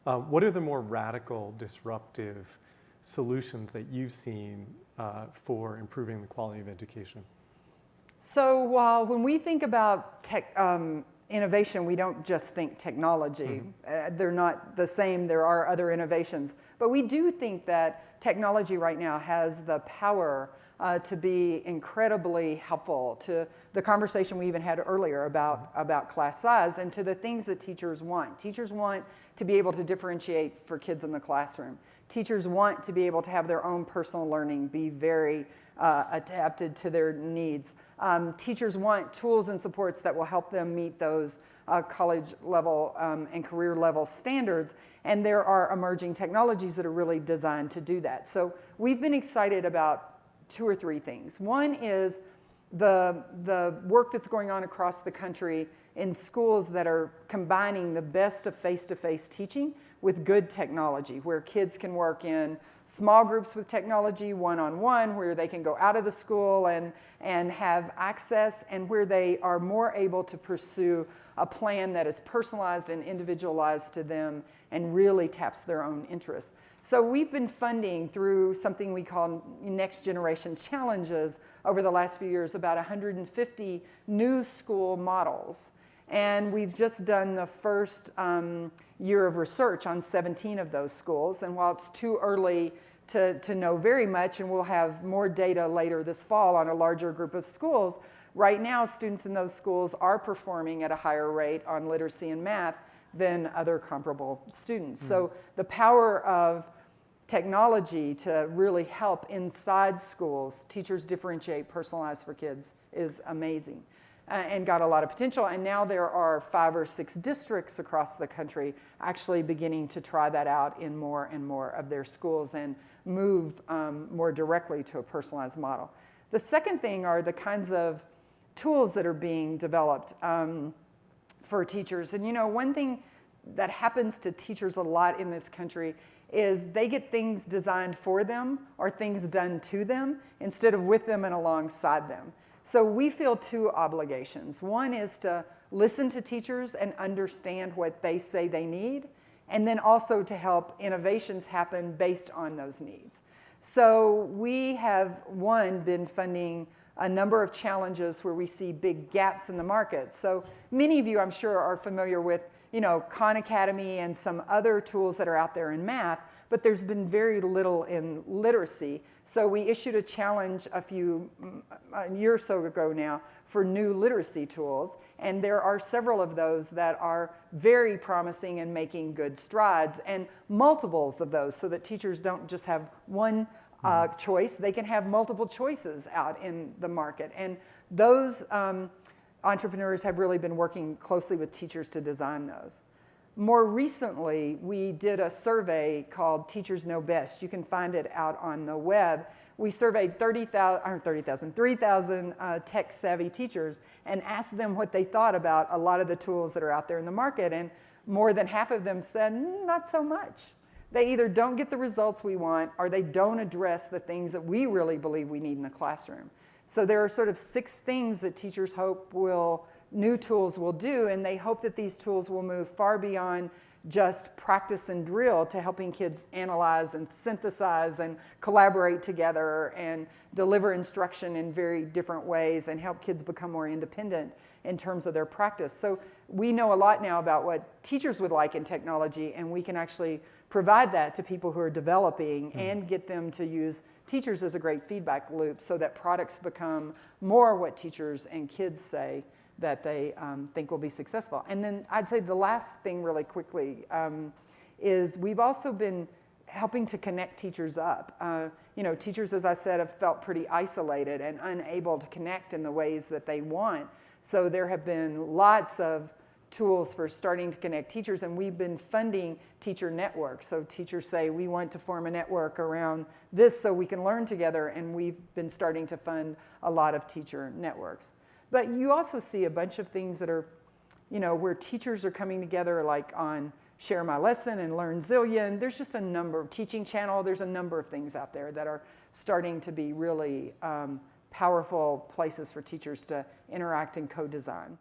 What are the more radical, disruptive solutions that you've seen for improving the quality of education? So when we think about innovation, we don't just think technology. They're not the same. There are other innovations. But we do think that technology right now has the power to be incredibly helpful to the conversation we even had earlier about class size and to the things that teachers want. Teachers want to be able to differentiate for kids in the classroom. Teachers want to be able to have their own personal learning be very adapted to their needs. Teachers want tools and supports that will help them meet those college level and career level standards, and there are emerging technologies that are really designed to do that. So we've been excited about 2 or 3 things. One is the work that's going on across the country in schools that are combining the best of face-to-face teaching with good technology, where kids can work in small groups with technology, one-on-one, where they can go out of the school and have access, and where they are more able to pursue a plan that is personalized and individualized to them and really taps their own interests. So we've been funding through something we call Next Generation Challenges over the last few years about 150 new school models. And we've just done the first year of research on 17 of those schools. And while it's too early to know very much, and we'll have more data later this fall on a larger group of schools, right now students in those schools are performing at a higher rate on literacy and math than other comparable students. So the power of technology to really help inside schools, teachers differentiate, personalize for kids is amazing. And got a lot of potential. And now there are 5 or 6 districts across the country actually beginning to try that out in more and more of their schools and move more directly to a personalized model. The second thing are the kinds of tools that are being developed for teachers. And you know, one thing that happens to teachers a lot in this country is they get things designed for them or things done to them instead of with them and alongside them. So we feel 2 obligations. One is to listen to teachers and understand what they say they need, and then also to help innovations happen based on those needs. So we have, been funding a number of challenges where we see big gaps in the market. So many of you, I'm sure, are familiar with, you know, Khan Academy and some other tools that are out there in math, but there's been very little in literacy. So we issued a challenge a year or so ago now for new literacy tools, and there are several of those that are very promising and making good strides, and multiples of those so that teachers don't just have one choice, they can have multiple choices out in the market. And those entrepreneurs have really been working closely with teachers to design those. More recently, we did a survey called Teachers Know Best. You can find it out on the web. We surveyed 3,000 tech-savvy teachers and asked them what they thought about a lot of the tools that are out there in the market, and more than half of them said, not so much. They either don't get the results we want or they don't address the things that we really believe we need in the classroom. So there are sort of 6 things that teachers hope new tools will do, and they hope that these tools will move far beyond just practice and drill to helping kids analyze and synthesize and collaborate together and deliver instruction in very different ways and help kids become more independent in terms of their practice. So we know a lot now about what teachers would like in technology, and we can actually provide that to people who are developing and get them to use teachers as a great feedback loop so that products become more what teachers and kids say that they think will be successful. And then I'd say the last thing really quickly is we've also been helping to connect teachers up. You know, teachers, as I said, have felt pretty isolated and unable to connect in the ways that they want. So there have been lots of tools for starting to connect teachers, and we've been funding teacher networks. So teachers say, we want to form a network around this so we can learn together, and we've been starting to fund a lot of teacher networks. But you also see a bunch of things that are, you know, where teachers are coming together, like on Share My Lesson and Learn Zillion. There's just a number of Teaching Channel. There's a number of things out there that are starting to be really powerful places for teachers to interact and co-design.